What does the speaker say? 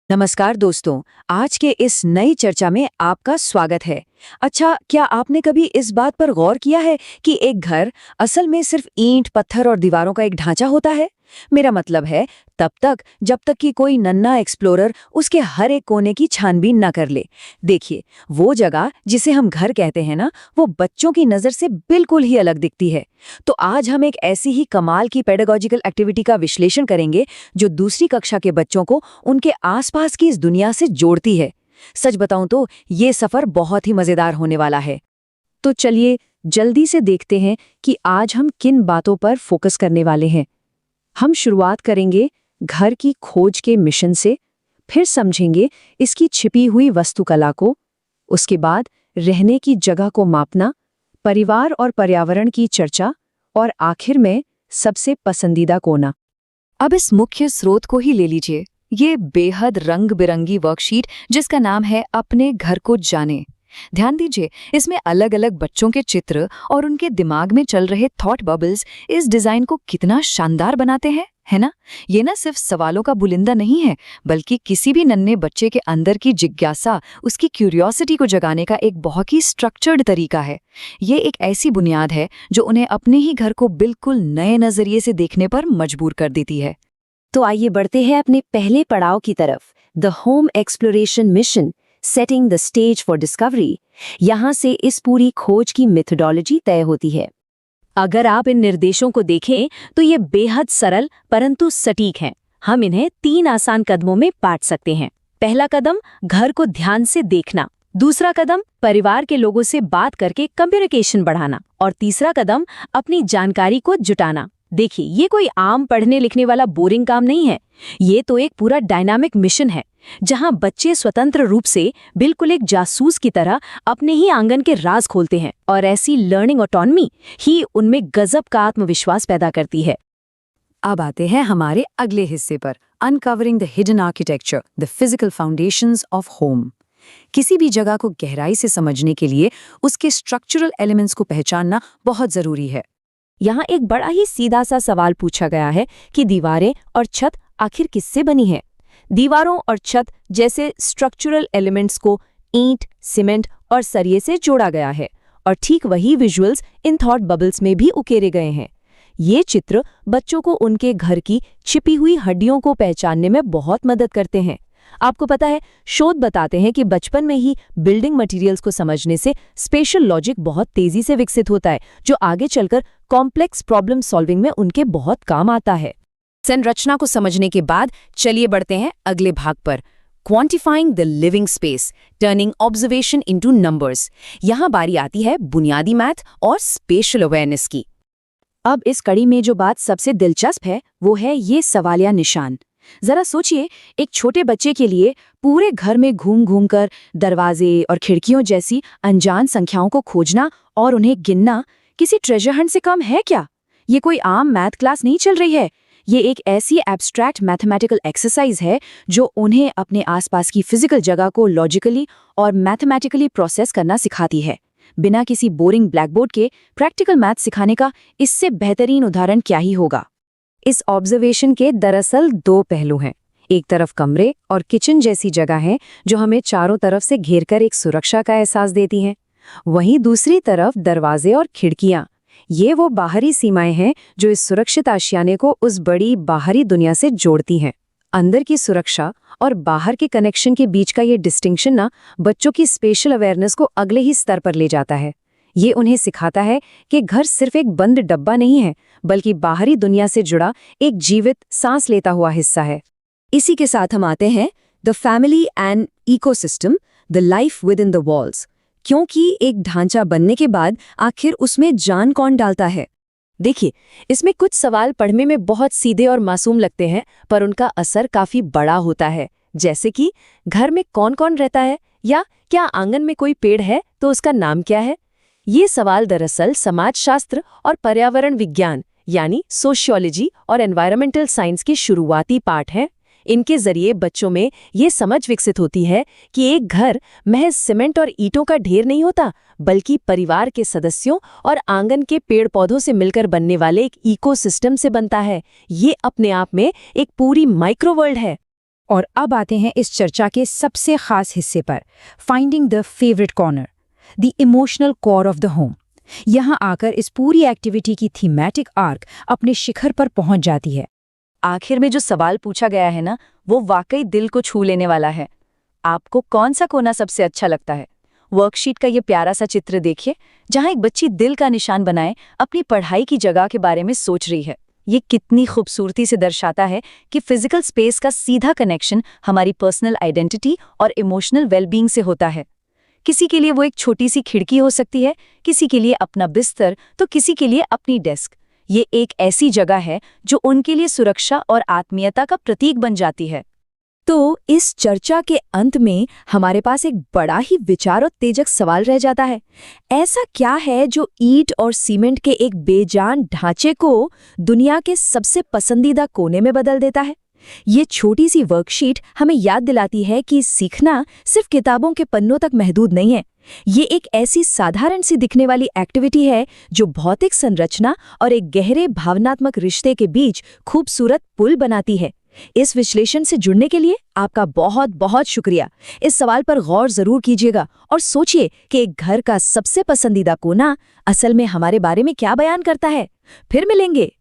नमस्कार दोस्तों। आज के इस नई चर्चा में आपका स्वागत है। अच्छा, क्या आपने कभी इस बात पर गौर किया है कि एक घर असल में सिर्फ ईंट, पत्थर और दीवारों का एक ढांचा होता है? मेरा मतलब है तब तक जब तक कि कोई नन्हा एक्सप्लोरर उसके हर एक कोने की छानबीन न कर ले। देखिए, वो जगह जिसे हम घर कहते हैं ना, वो बच्चों की नज़र से बिल्कुल ही अलग दिखती है। तो आज हम एक ऐसी ही कमाल की पेडागोजिकल एक्टिविटी का विश्लेषण करेंगे जो दूसरी कक्षा के बच्चों को उनके आसपास की इस दुनिया से जोड़ती है। सच बताऊं तो ये सफर बहुत ही मजेदार होने वाला है। तो चलिए जल्दी से देखते हैं कि आज हम किन बातों पर फोकस करने वाले हैं। हम शुरुआत करेंगे घर की खोज के मिशन से, फिर समझेंगे इसकी छिपी हुई वास्तुकला को, उसके बाद रहने की जगह को मापना, परिवार और पर्यावरण की चर्चा, और आखिर में सबसे पसंदीदा कोना। अब इस मुख्य स्रोत को ही ले लीजिए, ये बेहद रंग बिरंगी वर्कशीट जिसका नाम है अपने घर को जाने। ध्यान दीजिए, इसमें अलग अलग बच्चों के चित्र और उनके दिमाग में चल रहे थॉट बबल्स इस डिजाइन को कितना शानदार बनाते हैं, है ना? ये ना सिर्फ सवालों का बुलिंदा नहीं है, बल्कि किसी भी नन्हे बच्चे के अंदर की जिज्ञासा, उसकी क्यूरियोसिटी को जगाने का एक बहुत ही स्ट्रक्चर्ड तरीका है। ये एक ऐसी बुनियाद है जो उन्हें अपने ही घर को बिल्कुल नए नजरिए से देखने पर मजबूर कर देती है। तो आइए बढ़ते हैं अपने पहले पड़ाव की तरफ, the home exploration mission, setting the stage for discovery. यहाँ से इस पूरी खोज की मेथोडोलॉजी तय होती है। अगर आप इन निर्देशों को देखें तो ये बेहद सरल परंतु सटीक हैं। हम इन्हें 3 आसान कदमों में बांट सकते हैं। पहला कदम, घर को ध्यान से देखना। दूसरा कदम, परिवार के लोगों से बात करके कम्युनिकेशन बढ़ाना। और तीसरा कदम, अपनी जानकारी को जुटाना। देखिए, ये कोई आम पढ़ने लिखने वाला बोरिंग काम नहीं है। ये तो एक पूरा डायनामिक मिशन है, जहां बच्चे स्वतंत्र रूप से बिल्कुल एक जासूस की तरह अपने ही आंगन के राज खोलते हैं, और ऐसी लर्निंग ऑटोनॉमी ही उनमें गजब का आत्मविश्वास पैदा करती है। अब आते हैं हमारे अगले हिस्से पर, uncovering the hidden architecture, the physical foundations of home. किसी भी जगह को गहराई से समझने के लिए उसके स्ट्रक्चरल एलिमेंट्स को पहचानना बहुत जरूरी है। यहाँ एक बड़ा ही सीधा सा सवाल पूछा गया है कि दीवारें और छत आखिर किससे बनी है? दीवारों और छत जैसे स्ट्रक्चरल एलिमेंट्स को ईंट, सीमेंट और सरिये से जोड़ा गया है, और ठीक वही विजुअल्स इन थॉट बबल्स में भी उकेरे गए हैं। ये चित्र बच्चों को उनके घर की छिपी हुई हड्डियों को पहचानने में बहुत मदद करते हैं। आपको पता है, शोध बताते हैं कि बचपन में ही बिल्डिंग मटेरियल्स को समझने से स्पेशल लॉजिक बहुत तेजी से विकसित होता है, जो आगे चलकर कॉम्प्लेक्स प्रॉब्लम सॉल्विंग में उनके बहुत काम आता है। संरचना को समझने के बाद चलिए बढ़ते हैं अगले भाग पर, quantifying the living space, turning observation into numbers. यहाँ बारी आती है बुनियादी मैथ और स्पेशल अवेयरनेस की। अब इस कड़ी में जो बात सबसे दिलचस्प है वो है ये सवालिया निशान। जरा सोचिए, एक छोटे बच्चे के लिए पूरे घर में घूम घूम कर दरवाजे और खिड़कियों जैसी अनजान संख्याओं को खोजना और उन्हें गिनना किसी ट्रेजर हंट से कम है क्या? ये कोई आम मैथ क्लास नहीं चल रही है। ये एक ऐसी एब्स्ट्रैक्ट मैथमेटिकल एक्सरसाइज है जो उन्हें अपने आसपास की फिजिकल जगह को लॉजिकली और मैथमेटिकली प्रोसेस करना सिखाती है। बिना किसी बोरिंग ब्लैकबोर्ड के प्रैक्टिकल मैथ सिखाने का इससे बेहतरीन उदाहरण क्या ही होगा। इस ऑब्जर्वेशन के दरअसल 2 पहलू हैं। एक तरफ कमरे और किचन जैसी जगह है जो हमें चारों तरफ से घेरकर एक सुरक्षा का एहसास देती हैं। वहीं दूसरी तरफ दरवाजे और खिड़कियां, ये वो बाहरी सीमाएं हैं जो इस सुरक्षित आशियाने को उस बड़ी बाहरी दुनिया से जोड़ती हैं। अंदर की सुरक्षा और बाहर के कनेक्शन के बीच का ये डिस्टिंक्शन ना बच्चों की स्पेशल अवेयरनेस को अगले ही स्तर पर ले जाता है। ये उन्हें सिखाता है कि घर सिर्फ एक बंद डब्बा नहीं है, बल्कि बाहरी दुनिया से जुड़ा एक जीवित, सांस लेता हुआ हिस्सा है। इसी के साथ हम आते हैं the family and ecosystem, the life with in the walls. क्योंकि एक ढांचा बनने के बाद आखिर उसमें जान कौन डालता है? देखिए, इसमें कुछ सवाल पढ़ने में बहुत सीधे और मासूम लगते हैं, पर उनका असर काफी बड़ा होता है। जैसे कि घर में कौन कौन रहता है, या क्या आंगन में कोई पेड़ है तो उसका नाम क्या है? ये सवाल दरअसल समाजशास्त्र और पर्यावरण विज्ञान यानी सोशियोलॉजी और एनवायरमेंटल साइंस के शुरुआती पाठ हैं। इनके जरिए बच्चों में ये समझ विकसित होती है कि एक घर महज सीमेंट और ईंटों का ढेर नहीं होता, बल्कि परिवार के सदस्यों और आंगन के पेड़ पौधों से मिलकर बनने वाले एक इकोसिस्टम से बनता है। ये अपने आप में एक पूरी माइक्रोवर्ल्ड है। और अब आते हैं इस चर्चा के सबसे खास हिस्से पर, finding the favourite corner, the emotional core of the home. यहाँ आकर इस पूरी एक्टिविटी की थीमेटिक आर्क अपने शिखर पर पहुंच जाती है। आखिर में जो सवाल पूछा गया है ना, वो वाकई दिल को छू लेने वाला है। आपको कौन सा कोना सबसे अच्छा लगता है? वर्कशीट का ये प्यारा सा चित्र देखिए, जहां एक बच्ची दिल का निशान बनाए अपनी पढ़ाई की जगह के बारे में सोच रही है। ये कितनी खूबसूरती से दर्शाता है कि फिजिकल स्पेस का सीधा कनेक्शन हमारी पर्सनल आइडेंटिटी और इमोशनल वेलबींग से होता है। किसी के लिए वो एक छोटी सी खिड़की हो सकती है, किसी के लिए अपना बिस्तर, तो किसी के लिए अपनी डेस्क। ये एक ऐसी जगह है जो उनके लिए सुरक्षा और आत्मीयता का प्रतीक बन जाती है। तो इस चर्चा के अंत में हमारे पास एक बड़ा ही विचारोत्तेजक सवाल रह जाता है। ऐसा क्या है जो ईंट और सीमेंट के एक बेजान ढांचे को दुनिया के सबसे पसंदीदा कोने में बदल देता है? ये छोटी सी वर्कशीट हमें याद दिलाती है कि सीखना सिर्फ किताबों के पन्नों तक महदूद नहीं है। ये एक ऐसी साधारण सी दिखने वाली एक्टिविटी है जो भौतिक संरचना और एक गहरे भावनात्मक रिश्ते के बीच खूबसूरत पुल बनाती है। इस विश्लेषण से जुड़ने के लिए आपका बहुत बहुत शुक्रिया। इस सवाल पर गौर जरूर कीजिएगा और सोचिए कि एक घर का सबसे पसंदीदा कोना असल में हमारे बारे में क्या बयान करता है। फिर मिलेंगे।